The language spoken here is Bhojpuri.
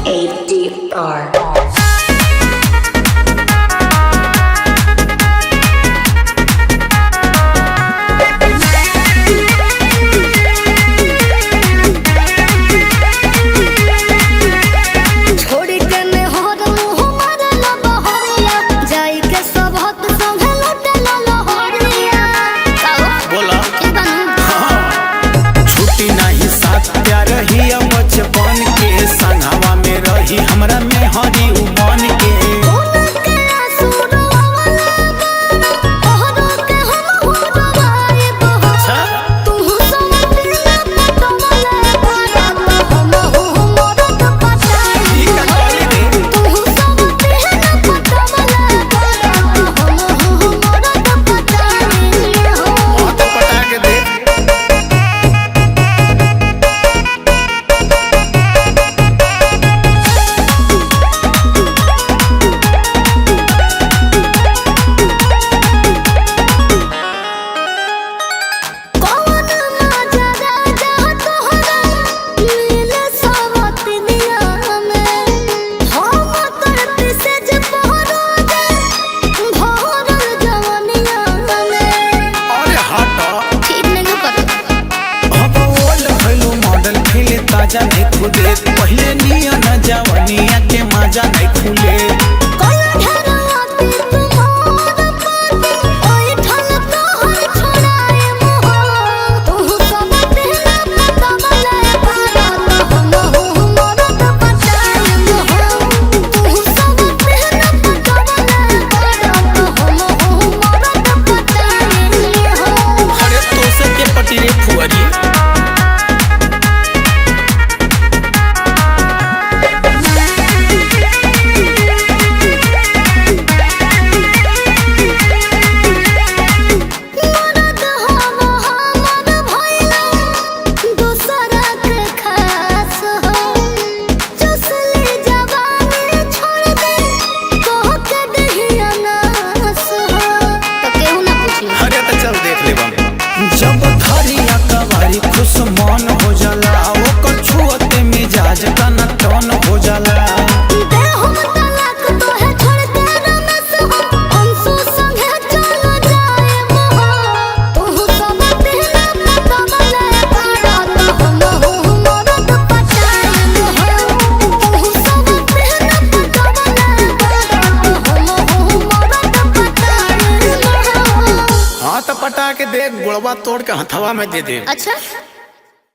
ADR. बचपन के संगवा में रही हमरा में हरी उमन के ताजा नहीं खुले पहले निया न जवनिया के मजा नहीं खुले अरे तो से के पटिरे फुअरी जब धरिया कवारी खुश मन हो जाला ओकर छुअते मिजाज तना टन हो जाला हाँ तो पटा के देख गुड़वा तोड़ के हथवा में दे दे। अच्छा।